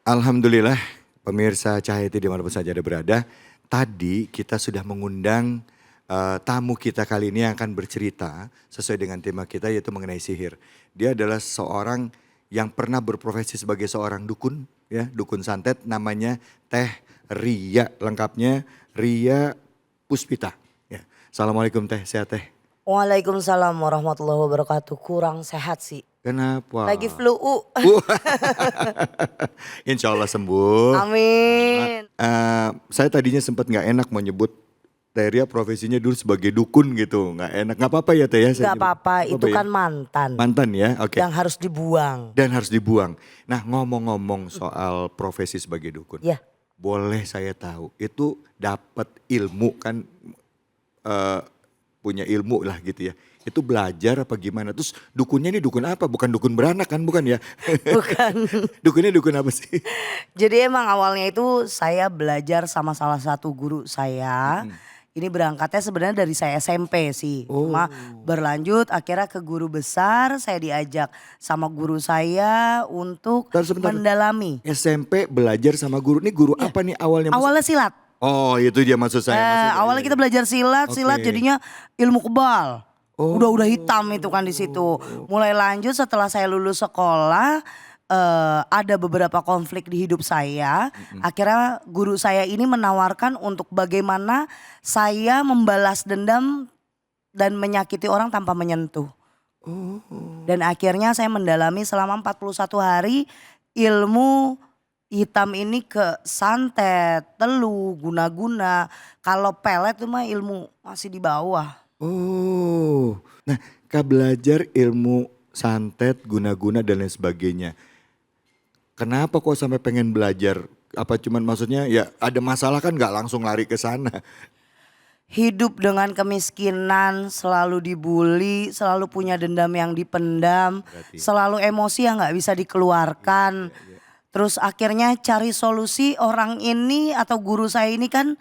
Alhamdulillah pemirsa Cahaya TV dimanapun saja Anda berada. Tadi kita sudah mengundang tamu kita kali ini yang akan bercerita sesuai dengan tema kita yaitu mengenai sihir. Dia adalah seorang yang pernah berprofesi sebagai seorang dukun, ya, dukun santet, namanya Teh Ria, lengkapnya Ria Puspita. Ya. Assalamualaikum Teh, sehat Teh? Waalaikumsalam warahmatullahi wabarakatuh. Kurang sehat sih. Kenapa? Lagi flu. Insya Allah sembuh. Amin. Saya tadinya sempat nggak enak mau nyebut Teh Ria profesinya dulu sebagai dukun gitu, nggak enak. Nggak apa-apa ya Teh ya? Gak apa-apa, itu kan mantan. Mantan ya, oke. Yang harus dibuang. Dan harus dibuang. Nah ngomong-ngomong soal profesi sebagai dukun. Ya. Boleh saya tahu, itu dapat ilmu kan, punya ilmu lah gitu ya. Itu belajar apa gimana? Terus dukunnya ini dukun apa? Bukan dukun beranak kan, bukan ya? Bukan. Dukunnya dukun apa sih? Jadi emang awalnya itu saya belajar sama salah satu guru saya. Ini berangkatnya sebenarnya dari saya SMP sih. Cuma berlanjut akhirnya ke guru besar, saya diajak sama guru saya untuk Sebentar. mendalami. SMP belajar sama guru, ini guru apa nih awalnya? Awalnya silat. Oh itu dia maksud saya. Awalnya kita belajar silat, silat jadinya ilmu kebal. Oh. Udah hitam itu kan di situ. Mulai lanjut setelah saya lulus sekolah, ada beberapa konflik di hidup saya. Akhirnya guru saya ini menawarkan untuk bagaimana saya membalas dendam dan menyakiti orang tanpa menyentuh. Dan akhirnya saya mendalami selama 41 hari ilmu hitam ini ke santet, teluh, guna-guna. Kalau pelet itu mah ilmu masih di bawah. Oh, nah Kak belajar ilmu santet, guna-guna dan lain sebagainya. Kenapa kok sampai pengen belajar? Apa cuman maksudnya ya ada masalah kan gak langsung lari ke sana? Hidup dengan kemiskinan, selalu dibully, selalu punya dendam yang dipendam, selalu emosi yang gak bisa dikeluarkan. Terus akhirnya cari solusi, orang ini atau guru saya ini kan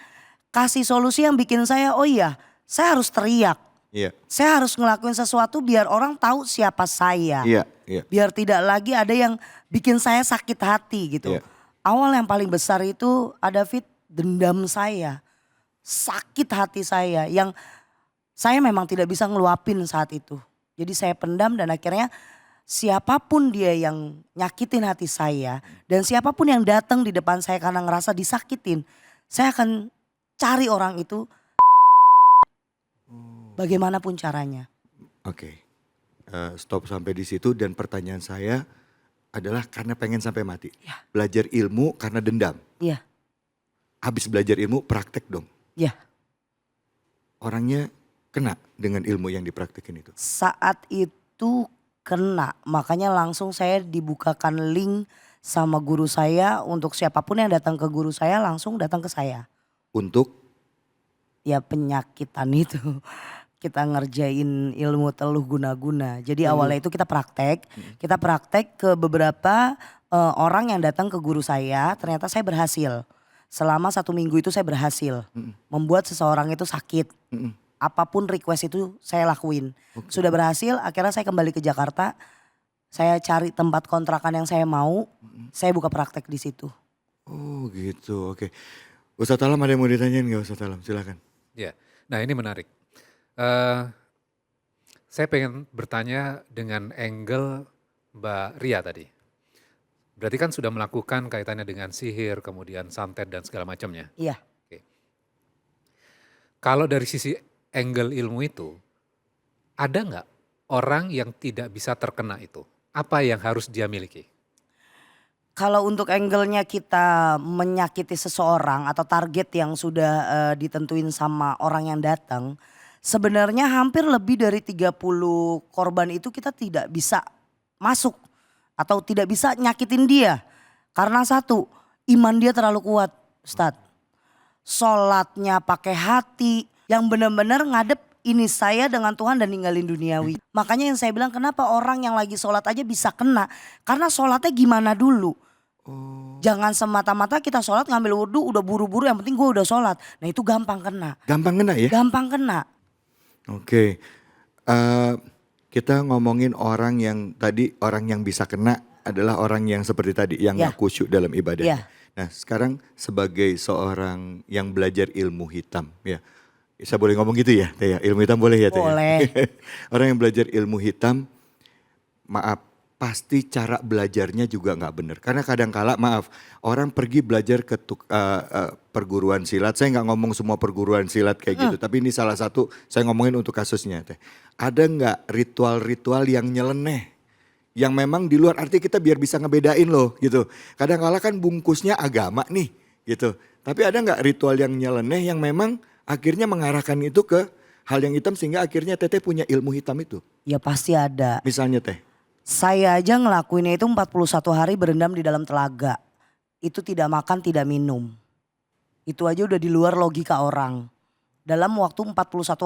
kasih solusi yang bikin saya, oh iya saya harus teriak. Iya. Saya harus ngelakuin sesuatu biar orang tahu siapa saya. Iya. Biar tidak lagi ada yang bikin saya sakit hati gitu. Iya. Awal yang paling besar itu ada dendam saya. Sakit hati saya yang saya memang tidak bisa ngeluapin saat itu. Jadi saya pendam dan akhirnya siapapun dia yang nyakitin hati saya dan siapapun yang datang di depan saya karena ngerasa disakitin, saya akan cari orang itu bagaimanapun caranya. Oke. Stop sampai di situ dan pertanyaan saya adalah karena pengen sampai mati. Ya. Belajar ilmu karena dendam. Iya. Habis belajar ilmu praktek dong. Iya. Orangnya kena dengan ilmu yang dipraktekin itu. Saat itu kena, makanya langsung saya dibukakan link sama guru saya untuk siapapun yang datang ke guru saya langsung datang ke saya. Untuk? Ya penyakitan itu. Kita ngerjain ilmu teluh guna-guna. Jadi awalnya itu kita praktek ke beberapa orang yang datang ke guru saya, ternyata saya berhasil. Selama 1 minggu itu saya berhasil membuat seseorang itu sakit. Apapun request itu saya lakuin. Sudah berhasil, akhirnya saya kembali ke Jakarta. Saya cari tempat kontrakan yang saya mau, saya buka praktek di situ. Oh gitu, oke. Ustadz Alam ada yang mau ditanyain gak Ustadz Alam? Silakan. Ya, nah ini menarik. Saya pengen bertanya dengan angle Mbak Ria tadi. Berarti kan sudah melakukan kaitannya dengan sihir, kemudian santet dan segala macamnya. Iya. Oke. Kalau dari sisi angle ilmu itu, ada nggak orang yang tidak bisa terkena itu? Apa yang harus dia miliki? Kalau untuk angle-nya kita menyakiti seseorang atau target yang sudah ditentuin sama orang yang datang, sebenarnya hampir lebih dari 30 korban itu kita tidak bisa masuk atau tidak bisa nyakitin dia. Karena satu, iman dia terlalu kuat, Ustadz. Sholatnya pakai hati, yang benar-benar ngadep ini saya dengan Tuhan dan ninggalin duniawi. Makanya yang saya bilang kenapa orang yang lagi sholat aja bisa kena. Karena sholatnya gimana dulu. Jangan semata-mata kita sholat ngambil wudhu udah buru-buru yang penting gue udah sholat. Nah itu gampang kena. Gampang kena ya? Gampang kena. Oke. Kita ngomongin orang yang tadi orang yang bisa kena adalah orang yang seperti tadi, yang Ya. nggak khusyuk dalam ibadah. Ya. Nah sekarang sebagai seorang yang belajar ilmu hitam ya. Saya boleh ngomong gitu ya Teh ya? Ilmu hitam boleh ya Teh ya? Boleh. Orang yang belajar ilmu hitam, maaf, pasti cara belajarnya juga nggak benar. Karena kadangkala maaf, orang pergi belajar ke perguruan silat. Saya nggak ngomong semua perguruan silat kayak gitu, tapi ini salah satu saya ngomongin untuk kasusnya Teh. Ada nggak ritual-ritual yang nyeleneh? Yang memang di luar arti kita biar bisa ngebedain loh gitu. Kadangkala kan bungkusnya agama nih gitu. Tapi ada nggak ritual yang nyeleneh yang memang akhirnya mengarahkan itu ke hal yang hitam sehingga akhirnya Teteh punya ilmu hitam itu? Ya pasti ada. Misalnya Teh. Saya aja ngelakuinnya itu 41 hari berendam di dalam telaga. Itu tidak makan, tidak minum. Itu aja udah di luar logika orang. Dalam waktu 41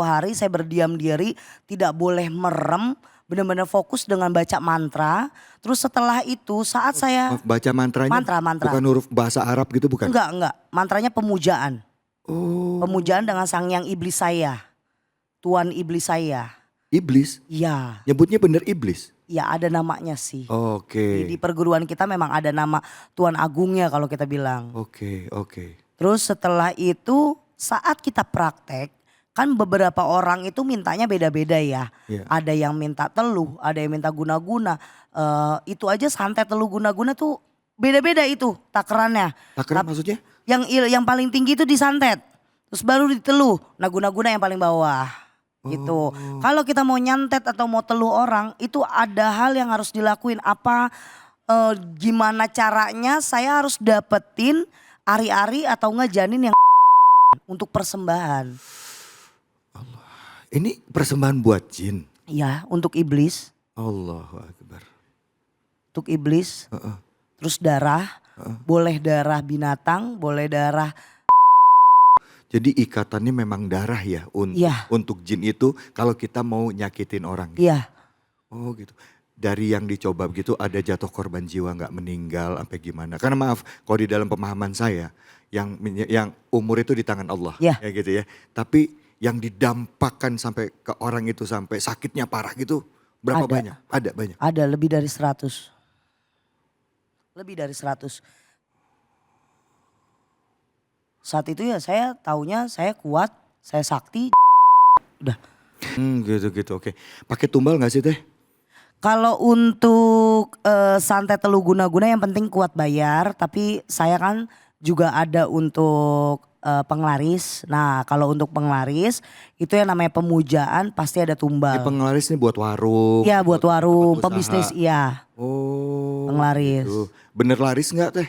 hari saya berdiam diri, tidak boleh merem, benar-benar fokus dengan baca mantra. Terus setelah itu saat saya Baca mantranya Mantra. bukan huruf bahasa Arab gitu bukan? enggak, mantranya pemujaan. Oh, Pemujaan dengan sang yang iblis saya. Tuan iblis saya. iblis. Iya, Nyebutnya bener iblis. ya ada namanya sih. Oke. Di perguruan kita memang ada nama Tuan Agungnya kalau kita bilang. Oke. Terus setelah itu saat kita praktek kan beberapa orang itu mintanya beda-beda ya. Iya. Ada yang minta teluh, ada yang minta guna-guna. Itu aja santet teluh guna-guna tuh beda-beda itu takarannya. Takaran maksudnya? Yang paling tinggi itu disantet. Terus baru diteluh. Nah guna-guna yang paling bawah. Gitu. Kalau kita mau nyantet atau mau teluh orang itu ada hal yang harus dilakuin. Gimana caranya saya harus dapetin ari-ari atau enggak janin yang untuk persembahan. Ini persembahan buat jin. Ya untuk iblis. Allahu Akbar. Untuk iblis. Terus darah. Boleh darah binatang, boleh darah. Jadi ikatannya memang darah ya Iya. untuk jin itu kalau kita mau nyakitin orang. Iya. Oh gitu. Dari yang dicoba begitu ada jatuh korban jiwa nggak meninggal sampai gimana? Karena maaf, kalau di dalam pemahaman saya yang umur itu di tangan Allah, Ya. ya gitu ya. Tapi yang didampakkan sampai ke orang itu sampai sakitnya parah gitu berapa Ada. banyak? Ada banyak. Ada lebih dari 100. Lebih dari 100. Saat itu ya saya taunya saya kuat, saya sakti. Udah. Gitu. Oke. Pakai tumbal nggak sih Teh? Kalau untuk santet teluh guna-guna yang penting kuat bayar. Tapi saya kan juga ada untuk penglaris. Nah kalau untuk penglaris itu yang namanya pemujaan pasti ada Ini tumbal. penglaris nih buat warung. Iya buat warung, tempat pebisnis usaha. iya. Oh. Penglaris. Gitu. Bener laris nggak Teh?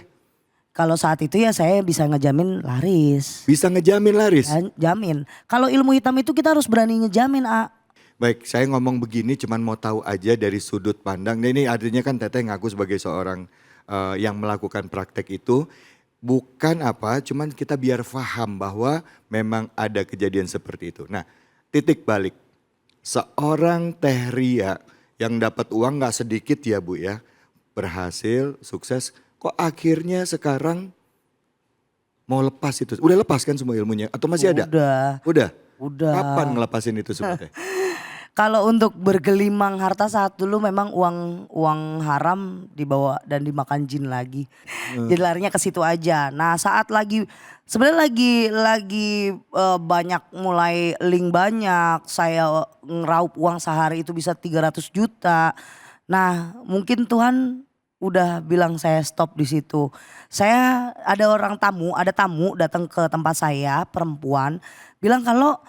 Kalau saat itu ya saya bisa ngejamin laris. Bisa ngejamin laris? Jamin. Kalau ilmu hitam itu kita harus berani ngejamin, Baik, saya ngomong begini cuman mau tahu aja dari sudut pandang. Nah, ini artinya kan Teteh ngaku sebagai seorang yang melakukan praktek itu. Bukan apa, cuman kita biar paham bahwa memang ada kejadian seperti itu. Nah, titik balik. Seorang Teh Ria yang dapat uang gak sedikit ya Bu ya. Berhasil, sukses. Kok akhirnya sekarang mau lepas itu? Udah lepas kan semua ilmunya? Atau masih ada? Udah. Udah? Kapan ngelepasin itu semua Teh? Kalau untuk bergelimang harta saat dulu memang uang haram dibawa dan dimakan jin lagi. Jadi larinya ke situ aja. Nah saat sebenarnya lagi banyak mulai link banyak. Saya ngeraup uang sehari itu bisa 300 juta. Nah mungkin Tuhan udah bilang saya stop di situ. Saya ada tamu datang ke tempat saya perempuan bilang kalau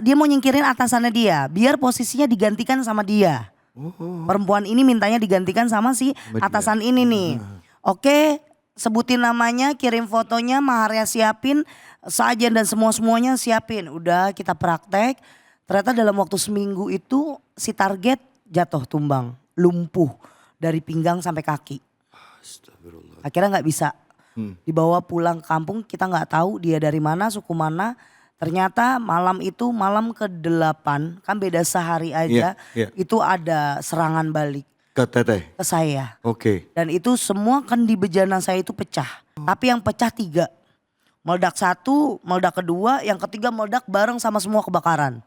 dia mau nyingkirin atasannya dia biar posisinya digantikan sama dia. Perempuan ini mintanya digantikan sama si atasan ini nih. Oke, sebutin namanya, kirim fotonya, maharnya siapin, sajian dan semuanya siapin. Udah kita praktek. Ternyata dalam waktu seminggu itu si target jatuh tumbang, lumpuh dari pinggang sampai kaki. Astagfirullah. Akhirnya nggak bisa dibawa pulang ke kampung, kita nggak tahu dia dari mana, suku mana. Ternyata malam itu malam ke-8 kan beda sehari aja itu ada serangan balik Ke Teteh? ke saya. Oke. Dan itu semua kan di bejana saya itu pecah. Tapi yang pecah 3. Meledak 1, meledak 2, yang ketiga meledak bareng sama semua kebakaran.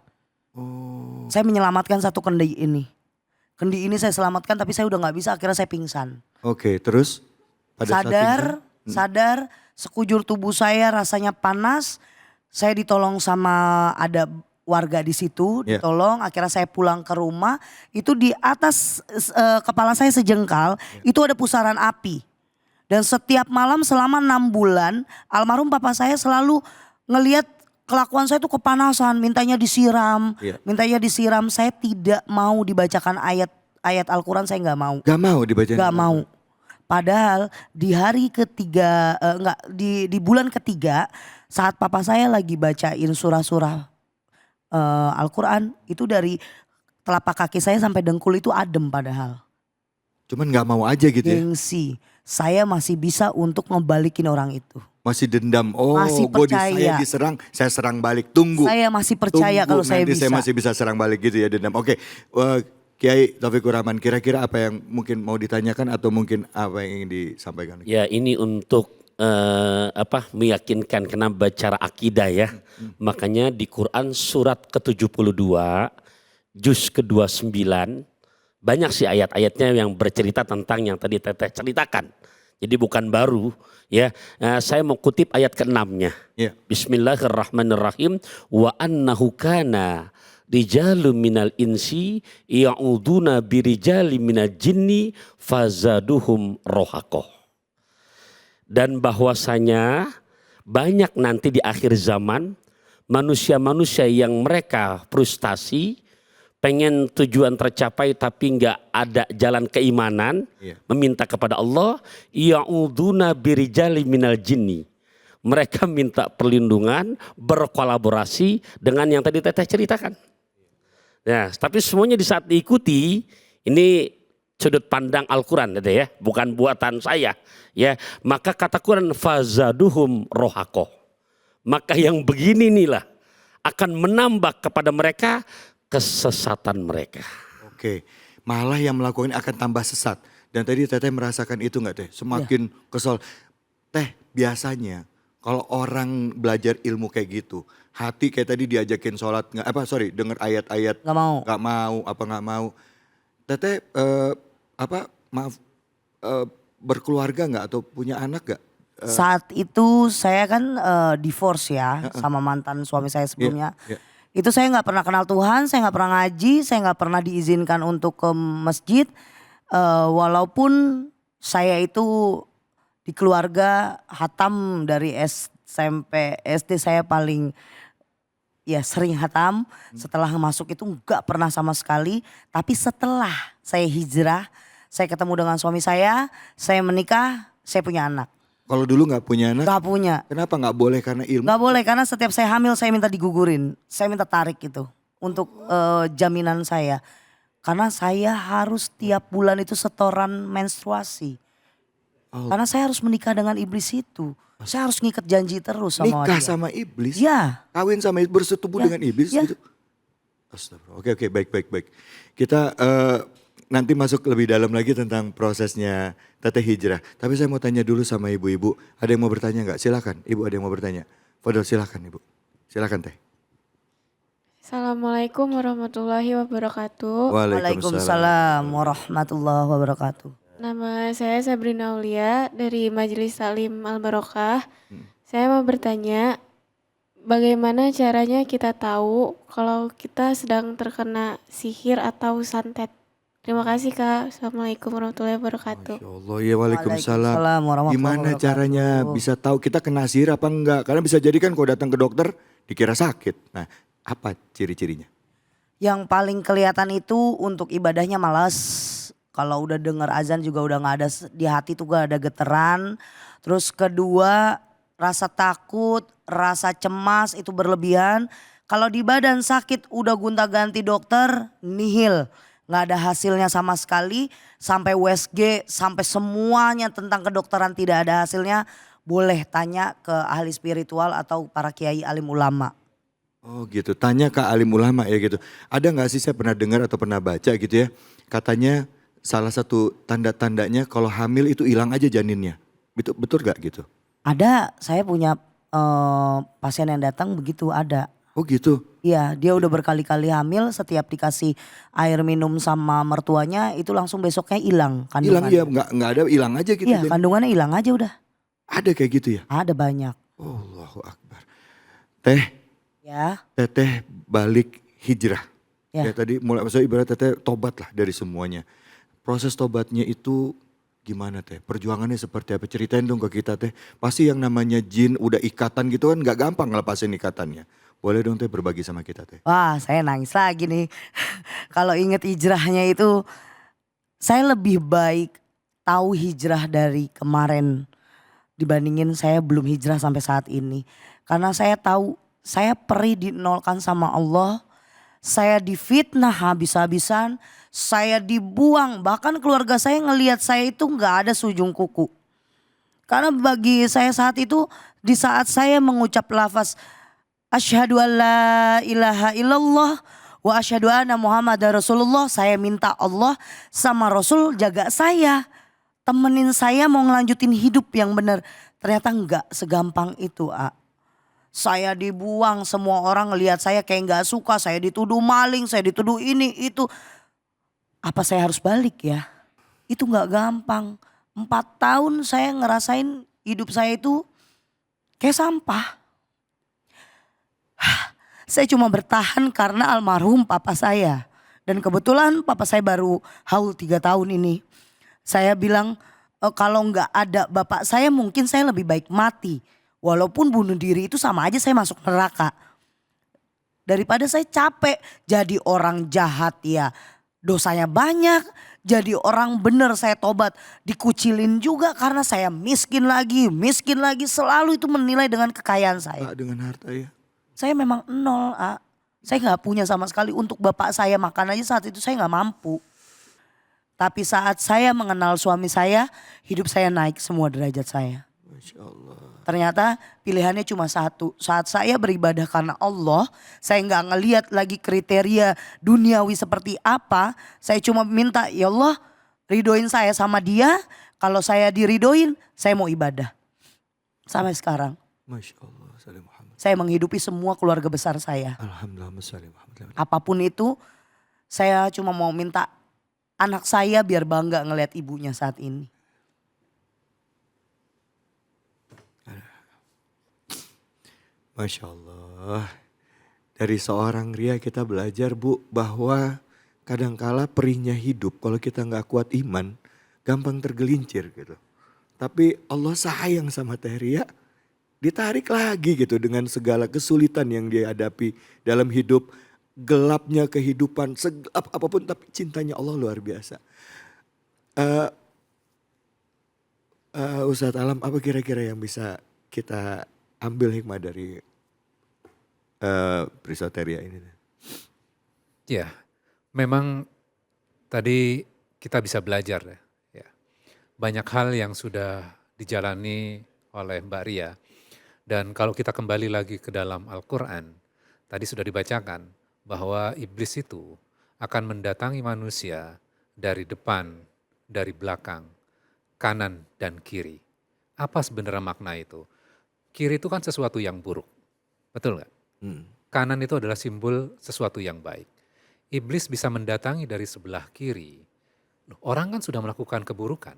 Saya menyelamatkan satu kendi ini. kendi ini saya selamatkan tapi saya udah nggak bisa, akhirnya saya pingsan. Oke, terus pada saat pingsan? Sadar, sekujur tubuh saya rasanya panas. Saya ditolong sama ada warga di situ, Ya. ditolong. Akhirnya saya pulang ke rumah. Itu di atas kepala saya sejengkal, itu ada pusaran api. Dan setiap malam selama 6 bulan, almarhum papa saya selalu ngelihat kelakuan saya tuh kepanasan, mintanya disiram, Ya. mintanya disiram. Saya tidak mau dibacakan ayat Al-Quran, saya nggak mau. Gak mau dibacain? Gak mau. Padahal di hari ketiga, di bulan ketiga saat papa saya lagi bacain surah-surah Al-Quran, itu dari telapak kaki saya sampai dengkul itu adem padahal. Cuman gak mau aja gitu ya? Gengsi, saya masih bisa untuk ngebalikin orang itu. Masih dendam, oh Masih saya percaya. diserang, saya serang balik, tunggu. Saya masih percaya Tunggu, kalau saya nanti bisa. saya masih bisa serang balik gitu ya, dendam. Oke, Kiai Taufikur Rahman, kira-kira apa yang mungkin mau ditanyakan atau mungkin apa yang ingin disampaikan? Ya, ini untuk meyakinkan kenapa cara akidah ya. Makanya di Quran surat ke-72 juz ke-29 banyak sih ayat-ayatnya yang bercerita tentang yang tadi Teteh ceritakan. Jadi bukan baru ya. Saya mau kutip ayat ke-6-nya. Ya. Bismillahirrahmanirrahim. Wa annahu kana rijalun minal insi ya'uduna birijali minal jinni fazaduhum rohakoh. Dan bahwasanya banyak nanti di akhir zaman manusia-manusia yang mereka frustasi, pengen tujuan tercapai tapi nggak ada jalan keimanan, meminta kepada Allah, ya'uduna birijali minal jinni. Mereka minta perlindungan, berkolaborasi dengan yang tadi Teteh ceritakan. Nah, tapi semuanya di saat diikuti, ini sudut pandang Al-Quran ya, bukan buatan saya. Ya, maka kata Quran fazaduhum rohakoh. Maka yang begini inilah akan menambah kepada mereka kesesatan mereka. Oke, malah yang melakukan ini akan tambah sesat. Dan tadi Teteh merasakan itu nggak Teh? Semakin kesel. Teh, biasanya kalau orang belajar ilmu kayak gitu, hati kayak tadi diajakin sholat, dengar ayat-ayat, nggak mau. Teteh, berkeluarga nggak atau punya anak nggak? Saat itu saya kan divorce ya sama mantan suami saya sebelumnya. Itu saya nggak pernah kenal Tuhan, saya nggak pernah ngaji, saya nggak pernah diizinkan untuk ke masjid. Walaupun saya itu di keluarga hatam dari SMP, SD saya paling sering hatam. Setelah masuk itu nggak pernah sama sekali. Tapi setelah saya hijrah, saya ketemu dengan suami saya menikah, saya punya anak. Kalau dulu nggak punya anak? Gak punya. Kenapa nggak boleh karena ilmu? Gak boleh karena setiap saya hamil saya minta digugurin. Saya minta tarik gitu untuk jaminan saya. Karena saya harus tiap bulan itu setoran menstruasi. Karena saya harus menikah dengan iblis itu. Saya harus ngikat janji terus sama Nikah dia. sama iblis? Ya. Kawin sama iblis, bersetubuh dengan iblis gitu? Astagfirullah. Oke, baik. Kita nanti masuk lebih dalam lagi tentang prosesnya Teteh hijrah. Tapi saya mau tanya dulu sama ibu-ibu. Ada yang mau bertanya nggak? Silakan. Ibu ada yang mau bertanya. Fadol silakan Ibu. Silakan Teh. Assalamualaikum warahmatullahi wabarakatuh. Waalaikumsalam warahmatullahi wabarakatuh. Nama saya Sabrina Aulia dari Majelis Salim Al-Barokah. Saya mau bertanya, bagaimana caranya kita tahu kalau kita sedang terkena sihir atau santet? Terima kasih Kak. Assalamualaikum warahmatullahi wabarakatuh. Masya Allah, ya waalaikumsalam. Warahmatullahi Gimana wabarakatuh. caranya bisa tahu kita kena sihir apa enggak? Karena bisa jadi kan kalau datang ke dokter dikira sakit. Nah, apa ciri-cirinya? Yang paling kelihatan itu untuk ibadahnya malas. Kalau udah dengar azan juga udah gak ada, di hati tuh gak ada geteran. Terus kedua, rasa takut, rasa cemas itu berlebihan. Kalau di badan sakit udah gonta-ganti dokter, nihil. Gak ada hasilnya sama sekali, sampai USG, sampai semuanya tentang kedokteran tidak ada hasilnya. Boleh tanya ke ahli spiritual atau para kiai alim ulama. Oh gitu, tanya ke alim ulama ya gitu. Ada gak sih, saya pernah dengar atau pernah baca gitu ya. Katanya salah satu tanda-tandanya kalau hamil itu hilang aja janinnya. Betul gak gitu? Ada, saya punya pasien yang datang begitu ada. Oh gitu? Iya, dia udah berkali-kali hamil, setiap dikasih air minum sama mertuanya itu langsung besoknya hilang Hilang ya, kandungannya. nggak ada, hilang aja gitu. Iya, Jadi kandungannya hilang aja udah. ada kayak gitu ya. Ada banyak. Allahu Akbar. Teh, Ya, teteh balik hijrah. Ya. Ya tadi mulai, maksudnya ibarat teteh tobat lah dari semuanya. Proses tobatnya itu gimana teh? Perjuangannya seperti apa? Ceritain dong ke kita teh. Pasti yang namanya jin udah ikatan gitu kan nggak gampang ngelepasin ikatannya. Boleh dong teh berbagi sama kita teh. wah saya nangis lagi nih. Kalau inget hijrahnya itu, saya lebih baik tahu hijrah dari kemarin dibandingin saya belum hijrah sampai saat ini. Karena saya tahu saya perih dinolkan sama Allah. Saya difitnah habis-habisan, saya dibuang, bahkan keluarga saya ngelihat saya itu nggak ada seujung kuku. Karena bagi saya saat itu, di saat saya mengucap lafaz asyhadu an la ilaha illallah wa asyhadu anna Muhammadar Rasulullah, saya minta Allah sama Rasul jaga saya, temenin saya mau ngelanjutin hidup yang benar. Ternyata nggak segampang itu, Saya dibuang, semua orang ngelihat saya kayak nggak suka, saya dituduh maling, saya dituduh ini itu. Apa saya harus balik ya? Itu nggak gampang. 4 tahun saya ngerasain hidup saya itu kayak sampah. Saya cuma bertahan karena almarhum papa saya. Dan kebetulan papa saya baru haul 3 tahun ini. Saya bilang kalau nggak ada bapak saya mungkin saya lebih baik mati. Walaupun bunuh diri itu sama aja saya masuk neraka. Daripada saya capek jadi orang jahat ya dosanya banyak. Jadi orang bener saya tobat dikucilin juga karena saya miskin lagi selalu itu menilai dengan kekayaan saya. Dengan harta ya. Saya memang nol, saya nggak punya sama sekali, untuk bapak saya makan aja saat itu saya nggak mampu. Tapi saat saya mengenal suami saya, hidup saya naik semua derajat saya. Masya Allah. Ternyata pilihannya cuma satu. Saat saya beribadah karena Allah, saya nggak ngelihat lagi kriteria duniawi seperti apa. Saya cuma minta, ya Allah ridoin saya sama dia. Kalau saya diridoin, saya mau ibadah. Sampai sekarang. Masya Allah. Salam Muhammad. Saya menghidupi semua keluarga besar saya. Alhamdulillah. Salam Muhammad. Apapun itu, saya cuma mau minta anak saya biar bangga ngelihat ibunya saat ini. Masya Allah. Dari seorang Ria kita belajar Bu bahwa kadangkala perihnya hidup kalau kita nggak kuat iman gampang tergelincir gitu. Tapi Allah sayang sama Teh Ria, ditarik lagi gitu dengan segala kesulitan yang dia hadapi dalam hidup, gelapnya kehidupan, segelap apapun tapi cintanya Allah luar biasa. Ustadz Alam, apa kira-kira yang bisa kita ambil hikmah dari peristiwa Teh Ria ini? Ya, memang tadi kita bisa belajar ya. Banyak hal yang sudah dijalani oleh Mbak Ria. Dan kalau kita kembali lagi ke dalam Al-Quran, tadi sudah dibacakan bahwa iblis itu akan mendatangi manusia dari depan, dari belakang, kanan dan kiri. Apa sebenarnya makna itu? Kiri itu kan sesuatu yang buruk, betul nggak? Kanan itu adalah simbol sesuatu yang baik. Iblis bisa mendatangi dari sebelah kiri. Orang kan sudah melakukan keburukan,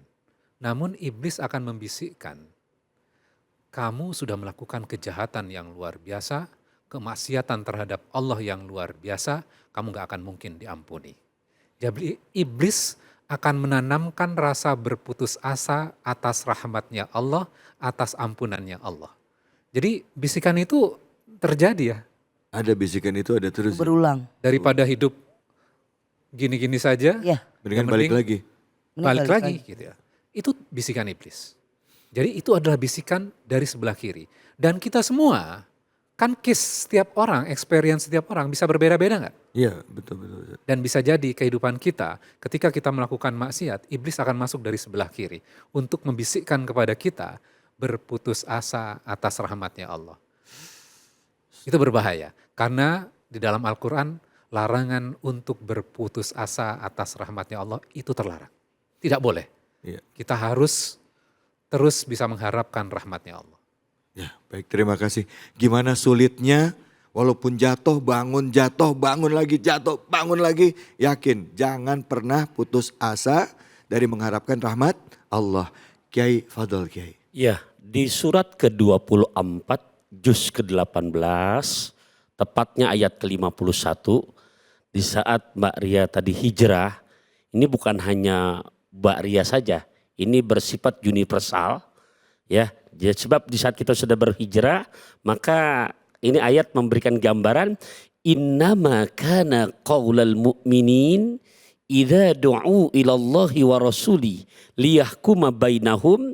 namun iblis akan membisikkan, kamu sudah melakukan kejahatan yang luar biasa, kemaksiatan terhadap Allah yang luar biasa, kamu gak akan mungkin diampuni. Jadi iblis akan menanamkan rasa berputus asa atas rahmatnya Allah, atas ampunannya Allah. Jadi bisikan itu terjadi ya. Ada bisikan itu ada terus. Berulang. Daripada hidup gini-gini saja, Ya. Mendingan yang balik penting lagi. balik lagi gitu ya. Itu bisikan iblis. Jadi itu adalah bisikan dari sebelah kiri. Dan kita semua, kan case setiap orang, experience setiap orang bisa berbeda-beda nggak? Iya betul. Dan bisa jadi kehidupan kita ketika kita melakukan maksiat, iblis akan masuk dari sebelah kiri. Untuk membisikkan kepada kita berputus asa atas rahmatnya Allah. Itu berbahaya. Karena di dalam Al-Quran larangan untuk berputus asa atas rahmatnya Allah itu terlarang. Tidak boleh. Iya. Kita harus terus bisa mengharapkan rahmatnya Allah. Ya baik, terima kasih. Gimana sulitnya Walaupun jatuh bangun lagi, jatuh bangun lagi. Yakin, jangan pernah putus asa dari mengharapkan rahmat Allah. Kiai Fadol Kiai. Ya, di surat ke-24 juz ke-18, tepatnya ayat ke-51, di saat Mbak Ria tadi hijrah, ini bukan hanya Mbak Ria saja, ini bersifat universal. Ya, sebab di saat kita sudah berhijrah, maka ini ayat memberikan gambaran innama kana qaulal mu'minin idza du'u ilallahi wa rasuli liyahkuma bainahum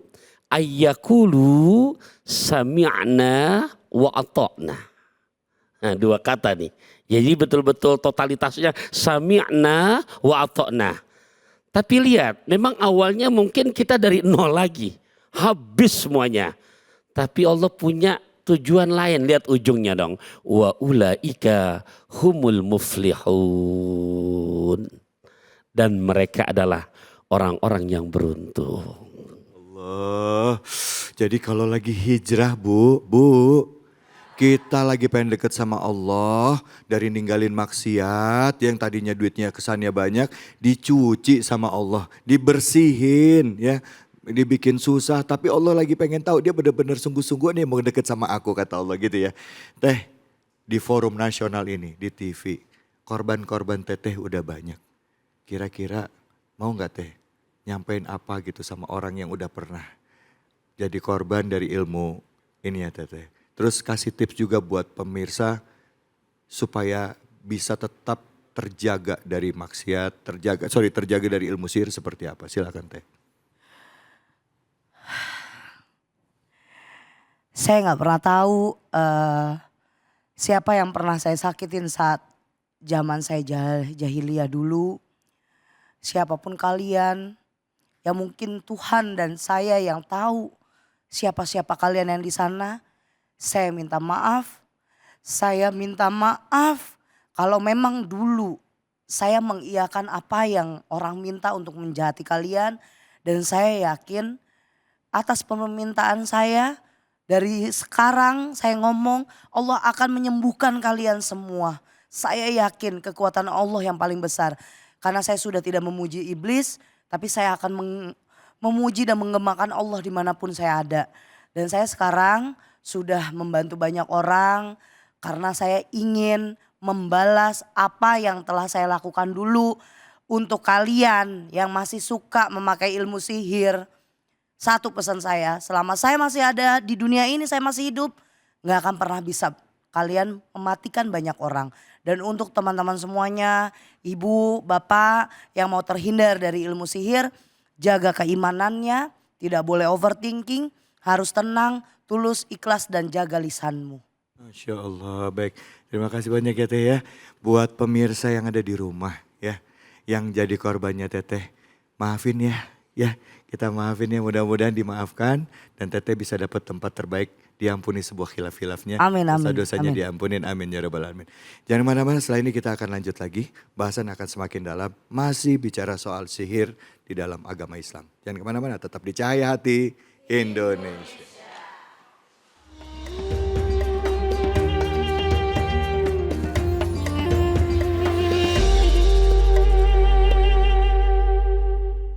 ayyakulu sami'na wa ata'na. Nah, dua kata nih. Jadi betul-betul totalitasnya sami'na wa ata'na. Tapi lihat, memang awalnya mungkin kita dari nol lagi. Habis semuanya. Tapi Allah punya tujuan lain, lihat ujungnya dong. Wa ulaika humul muflihun. Dan mereka adalah orang-orang yang beruntung. Allah. Jadi kalau lagi hijrah Bu, kita lagi pengen deket sama Allah, dari ninggalin maksiat yang tadinya duitnya kesannya banyak, dicuci sama Allah, dibersihin ya. Dibikin susah, tapi Allah lagi pengen tahu dia benar-benar sungguh-sungguh nih mau deket sama aku, kata Allah gitu ya. Teh, di forum nasional ini, di TV, korban-korban teteh udah banyak. Kira-kira mau gak teh nyampein apa gitu sama orang yang udah pernah jadi korban dari ilmu ini ya teteh. Terus kasih tips juga buat pemirsa supaya bisa tetap terjaga dari maksiat, terjaga dari ilmu sihir seperti apa? Silakan teh. Saya nggak pernah tahu siapa yang pernah saya sakitin saat zaman saya jahiliyah dulu. Siapapun kalian, ya mungkin Tuhan dan saya yang tahu siapa-siapa kalian yang di sana. Saya minta maaf. Saya minta maaf kalau memang dulu saya mengiyakan apa yang orang minta untuk menjahati kalian. Dan saya yakin atas permintaan saya, dari sekarang saya ngomong Allah akan menyembuhkan kalian semua. Saya yakin kekuatan Allah yang paling besar. Karena saya sudah tidak memuji iblis, tapi saya akan memuji dan mengembangkan Allah dimanapun saya ada. Dan saya sekarang sudah membantu banyak orang karena saya ingin membalas apa yang telah saya lakukan dulu untuk kalian yang masih suka memakai ilmu sihir. Satu pesan saya, selama saya masih ada di dunia ini, saya masih hidup, gak akan pernah bisa kalian mematikan banyak orang. Dan untuk teman-teman semuanya, ibu, bapak yang mau terhindar dari ilmu sihir, jaga keimanannya, tidak boleh overthinking, harus tenang, tulus, ikhlas dan jaga lisanmu. Masya Allah, baik. Terima kasih banyak ya Teh ya. Buat pemirsa yang ada di rumah ya, yang jadi korbannya Teteh, maafin ya. Kita maafin ya, mudah-mudahan dimaafkan dan Teteh bisa dapat tempat terbaik, diampuni sebuah khilaf-khilafnya. Amin, amin. Dosa-dosanya Amin. diampunin, amin ya rabbal alamin. Jangan mana-mana, setelah ini kita akan lanjut lagi. Bahasan akan semakin dalam, masih bicara soal sihir di dalam agama Islam. Jangan kemana-mana, tetap di Cahaya Hati Indonesia.